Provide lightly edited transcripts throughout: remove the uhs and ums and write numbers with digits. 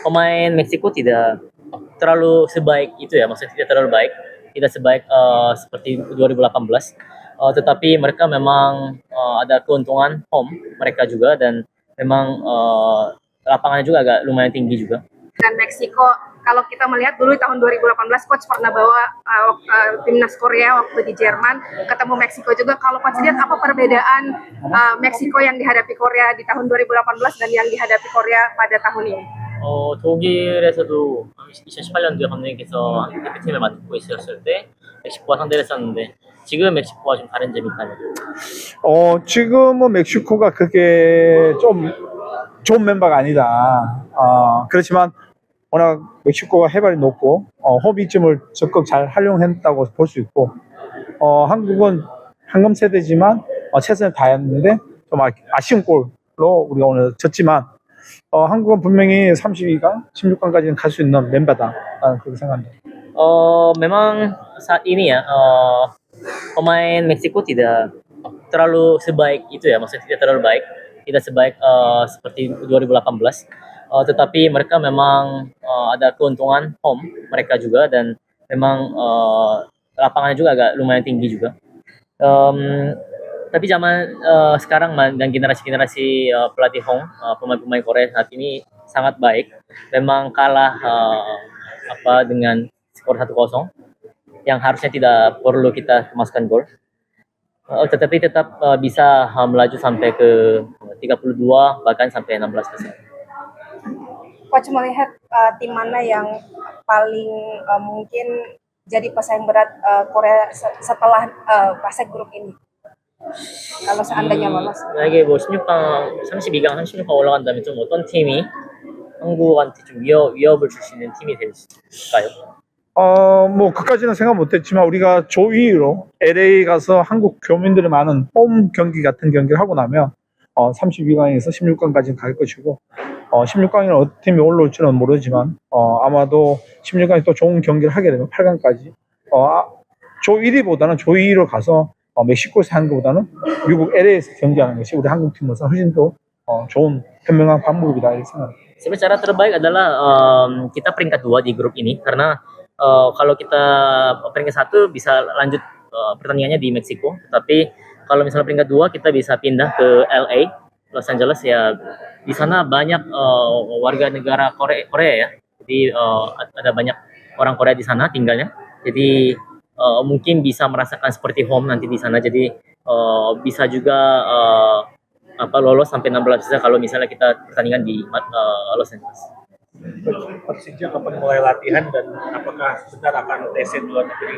pemain Meksiko tidak terlalu sebaik itu ya, maksudnya tidak terlalu baik, tidak sebaik seperti 2018. Tetapi mereka memang ada keuntungan home mereka juga, dan memang lapangannya juga agak lumayan tinggi juga. Dan Meksiko, kalau kita melihat dulu tahun 2018 coach pernah bawa timnas Korea waktu di Jerman ketemu Meksiko juga. Kalau coach lihat apa perbedaan Meksiko yang dihadapi Korea di tahun 2018 dan yang dihadapi Korea pada tahun ini? 독일에서도 2018년도에 감독님께서 대표팀을 맡고 있었을 때 멕시코와 상대를 했었는데 지금 멕시코와 좀 다른 점이 있나요? 지금은 멕시코가 그게 좀 좋은 멤버가 아니다. 그렇지만 워낙 멕시코가 해발이 높고 호비쯤을 적극 잘 활용했다고 볼 수 있고, 한국은 황금 세대지만 최선을 다했는데 좀 아쉬운 골로 우리가 오늘 졌지만, 한국은 분명히 32강, 16강까지는 갈 수 있는 멤버다. 나는 그렇게 생각합니다. Memang saat ini ya pemain Meksiko tidak terlalu sebaik itu ya, maksudnya tidak terlalu baik, tidak sebaik seperti 2018. Tetapi mereka memang ada keuntungan home mereka juga, dan memang lapangannya juga agak lumayan tinggi juga. Tapi zaman sekarang dan generasi pelatih Hong, pemain-pemain Korea saat ini sangat baik. Memang kalah dengan skor 1-0 yang harusnya tidak perlu kita masukkan gol. Tetapi tetap bisa melaju sampai ke 32 bahkan sampai 16%. Coach melihat tim mana yang paling mungkin jadi pesaing berat Korea setelah fase grup ini? Kalau seandainya lolos. 만약에 뭐 16강, 32강, 36강 올라간다면 좀 어떤 팀이 한국한테 좀 위협을 줄 수 있는 팀이 될까요? 그까지는 생각 못했지만 우리가 조 2위로 LA 가서 한국 교민들이 많은 홈 경기 같은 경기를 하고 나면 32강에서 16강까지는 갈 것이고, 16강에는 어떤 팀이 올라올지는 모르지만 아마도 16강에 또 좋은 경기를 하게 되면 8강까지 조 1위보다는 조 2위로 가서 멕시코에서 하는 것보다는 미국 LA에서 경기하는 것이 우리 한국팀으로서 훨씬 더 좋은 현명한 방법이다 이렇게 생각합니다. Sebenarnya cara terbaik adalah kita peringkat 2 di grup ini, karena kalau kita peringkat 1 bisa lanjut pertandingannya di Meksiko, tapi kalau misalnya peringkat 2 kita bisa pindah ke LA, Los Angeles ya. Di sana banyak warga negara Korea ya. Jadi ada banyak orang Korea di sana tinggalnya. Jadi mungkin bisa merasakan seperti home nanti di sana. Jadi bisa juga lolos sampai 16 besar kalau misalnya kita pertandingan di Los Angeles. Persija kapan mulai latihan dan apakah benar akan TC di luar negeri?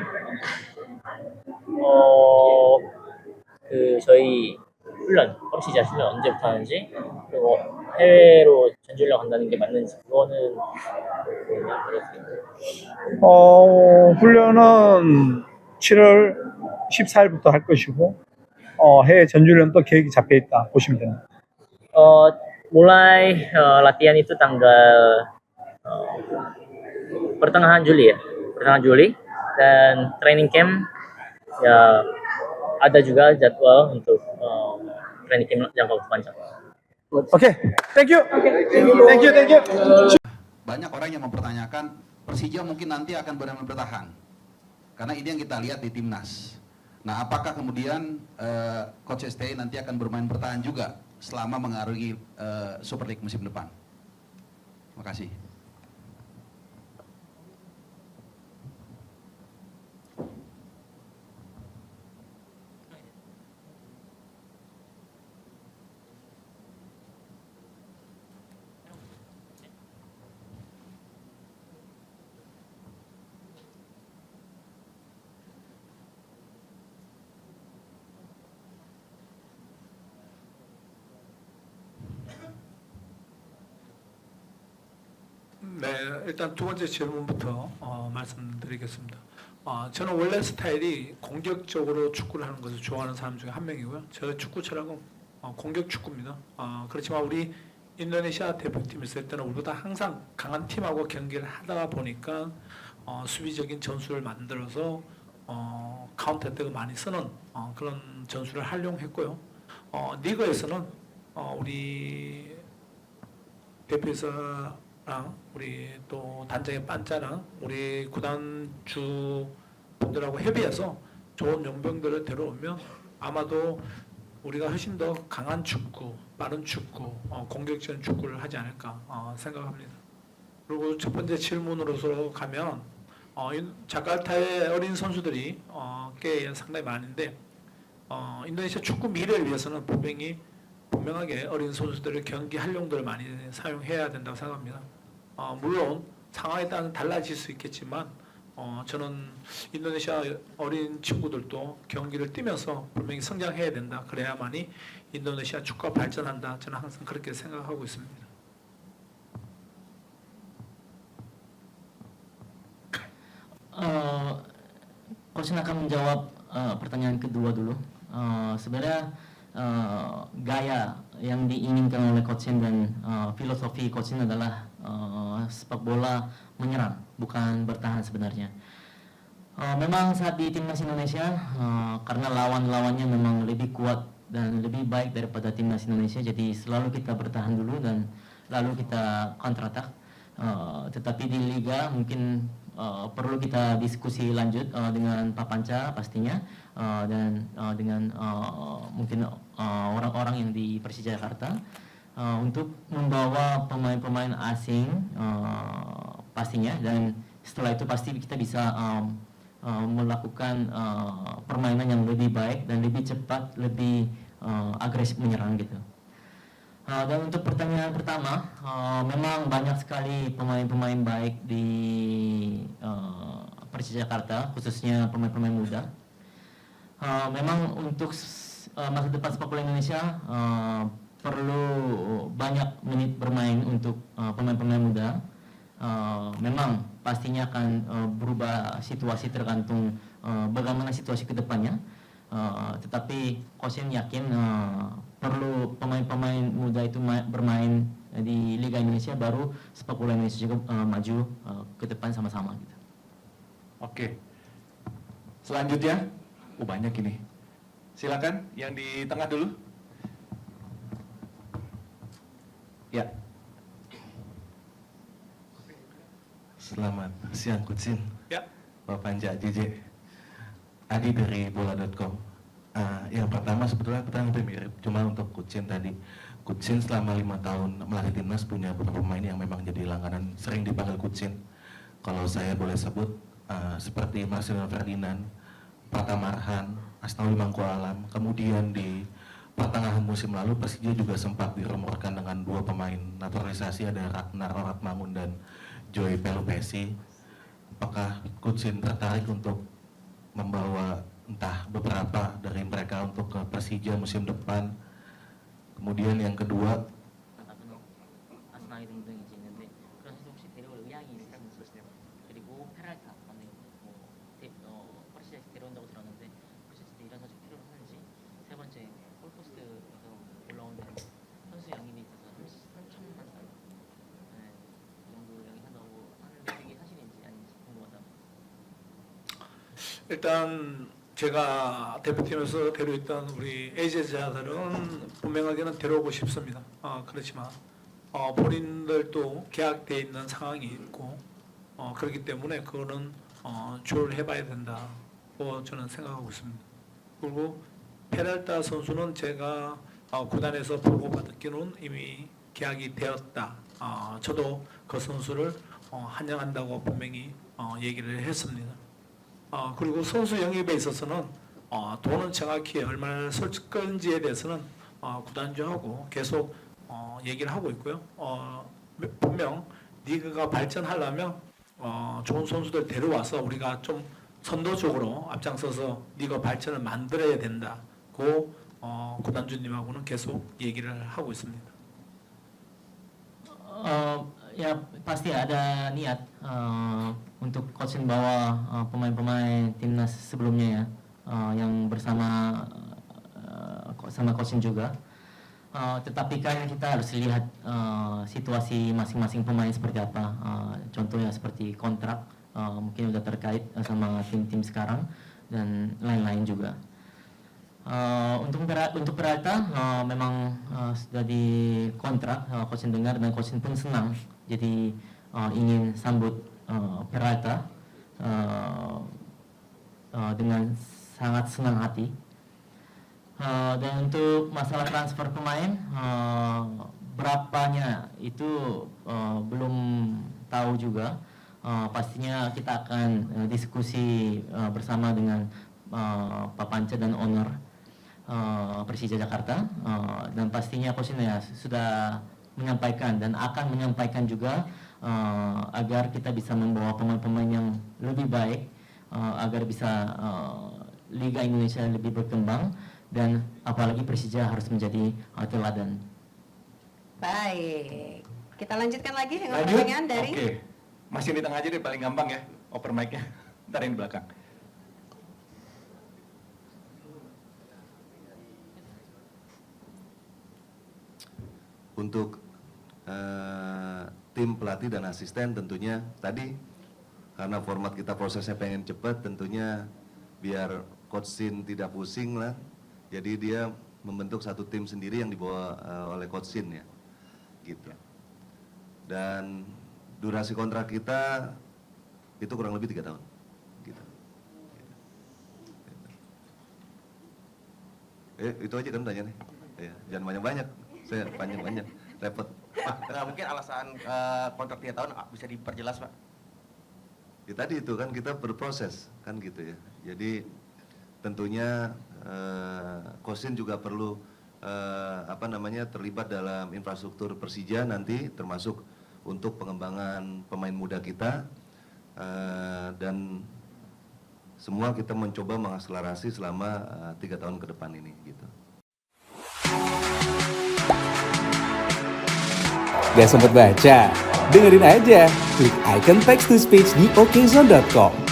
저희 훈련, 퍼시자 훈련 언제부터 하는지, 그리고 해외로 전주훈련 간다는 게 맞는지, 그거는 훈련은 7월 14일부터 할 것이고, 해외 전주련도 계획이 잡혀 있다 보시면 됩니다. mulai latihan itu tanggal pertengahan Juli, dan training camp ya ada juga jadwal untuk training camp jangka waktu panjang. Oke, thank you. Banyak orang yang mempertanyakan Persija mungkin nanti akan benar-benar bertahan, karena ini yang kita lihat di timnas. Nah, apakah kemudian Coach STI nanti akan bermain bertahan juga selama mengaruhi Super League musim depan? Terima kasih. 네, 일단 두 번째 질문부터 말씀드리겠습니다. 저는 원래 스타일이 공격적으로 축구를 하는 것을 좋아하는 사람 중에 한 명이고요. 저 축구 철학은 공격 축구입니다. 그렇지만 우리 인도네시아 대표팀 있을 때는 우리보다 항상 강한 팀하고 경기를 하다 보니까 수비적인 전술을 만들어서 카운터 어택을 많이 쓰는 그런 전술을 활용했고요. 리그에서는 우리 대표이사랑 우리 우리 또 단장의 빤짜랑 우리 구단주 분들하고 협의해서 좋은 용병들을 데려오면 아마도 우리가 훨씬 더 강한 축구, 빠른 축구, 공격적인 축구를 하지 않을까 생각합니다. 그리고 첫 번째 질문으로서 가면 자카르타의 어린 선수들이 꽤 상당히 많은데 인도네시아 축구 미래를 위해서는 분명하게 어린 선수들을 경기 활용도를 많이 사용해야 된다고 생각합니다. 물론 상황에 따라 달라질 수 있겠지만 저는 인도네시아 어린 친구들도 경기를 뛰면서 분명히 성장해야 된다. 그래야만이 인도네시아 축구가 발전한다. 저는 항상 그렇게 생각하고 있습니다. Coach akan menjawab pertanyaan kedua dulu. Sebenarnya gaya yang diinginkan oleh Coach dan filosofi Coach adalah sepak bola menyerang, bukan bertahan sebenarnya. Memang saat di timnas Indonesia karena lawan-lawannya memang lebih kuat dan lebih baik daripada timnas Indonesia, jadi selalu kita bertahan dulu dan lalu kita counter attack. Tetapi di liga mungkin perlu kita diskusi lanjut dengan Pak Panca pastinya dan dengan mungkin orang-orang yang di Persija Jakarta untuk membawa pemain-pemain asing pastinya, dan setelah itu pasti kita bisa melakukan permainan yang lebih baik dan lebih cepat, lebih agresif menyerang gitu. Dan untuk pertanyaan pertama, memang banyak sekali pemain-pemain baik di Persija Jakarta, khususnya pemain-pemain muda. Memang untuk masa depan sepak bola Indonesia perlu banyak menit bermain untuk pemain-pemain muda. Memang pastinya akan berubah situasi tergantung bagaimana situasi kedepannya. Tetapi Coach yakin perlu pemain-pemain muda itu bermain di Liga Indonesia, baru sepak bola Indonesia juga maju ke depan sama-sama gitu. Oke. Selanjutnya, banyak ini. Silakan yang di tengah dulu. Ya. Selamat siang Kutsin. Ya. Bapak Panja JJ. Adi dari bola.com. Yang pertama sebetulnya pertanyaan hampir mirip, cuma untuk Kutsin tadi. Kutsin selama 5 tahun melatih timnas punya beberapa pemain yang memang jadi langganan, sering dipanggil Kutsin. Kalau saya boleh sebut seperti Marcelino Ferdinand, Pratama Arhan, Asnawi Mangkualam. Kemudian di pertengahan musim lalu Persija juga sempat dirumorkan dengan 2 pemain naturalisasi, ada Ragnar Oratmangun dan Joy Pelupesi. Apakah Kutsin tertarik untuk membawa entah beberapa dari mereka untuk ke Persija musim depan? Kemudian yang kedua, 일단 제가 대표팀에서 데려있던 우리 에이제자들은 분명하게는 데려오고 싶습니다. 그렇지만 본인들도 계약돼 있는 상황이 있고 그렇기 때문에 그거는 조율을 해봐야 된다고 저는 생각하고 있습니다. 그리고 페랄타 선수는 제가 구단에서 보고받기로는 이미 계약이 되었다. 저도 그 선수를 환영한다고 분명히 얘기를 했습니다. 그리고 선수 영입에 있어서는 돈은 정확히 얼마나 쓸 건지에 대해서는 구단주하고 계속 얘기를 하고 있고요. 분명 리그가 발전하려면 좋은 선수들 데려와서 우리가 좀 선도적으로 앞장서서 리그 발전을 만들어야 된다고 구단주님하고는 계속 얘기를 하고 있습니다. Ya pasti ada niat untuk Coach bawa pemain-pemain timnas sebelumnya ya, yang bersama sama Coach juga. Tetapi kan kita harus lihat situasi masing-masing pemain seperti apa. Contohnya seperti kontrak mungkin udah terkait sama tim-tim sekarang dan lain-lain juga. Untuk Peralta memang sudah di kontrak, Coach dengar dan Coach pun senang. Jadi ingin sambut Peralta dengan sangat senang hati. Dan untuk masalah transfer pemain, berapanya itu belum tahu juga. Pastinya kita akan diskusi bersama dengan Pak Panca dan owner Persija Jakarta, dan pastinya Coach Shin ya sudah menyampaikan dan akan menyampaikan juga agar kita bisa membawa pemain-pemain yang lebih baik, agar bisa Liga Indonesia lebih berkembang, dan apalagi Persija harus menjadi teladan. Baik, kita lanjutkan lagi dengan Lanjut? pertanyaan dari Oke. Masih di tengah aja deh, paling gampang ya. Oper mic-nya. Ntar yang di belakang. Untuk tim pelatih dan asisten tentunya tadi karena format kita prosesnya pengen cepat, tentunya biar Coach Shin tidak pusing lah. Jadi dia membentuk satu tim sendiri yang dibawa oleh Coach Shin ya, gitu. Dan durasi kontrak kita itu kurang lebih 3 tahun, gitu. Itu aja kan tanyanya. Ya, jangan banyak-banyak. Saya panjang-panjang, repot. Pak, mungkin alasan kontrak 3 tahun bisa diperjelas, Pak? Ya tadi itu kan kita berproses kan gitu ya. Jadi tentunya Coach Shin juga perlu terlibat dalam infrastruktur Persija nanti, termasuk untuk pengembangan pemain muda kita, dan semua kita mencoba mengakselerasi selama 3 tahun ke depan ini gitu. Gak sempet baca? Dengerin aja, klik icon text to speech di okezone.com.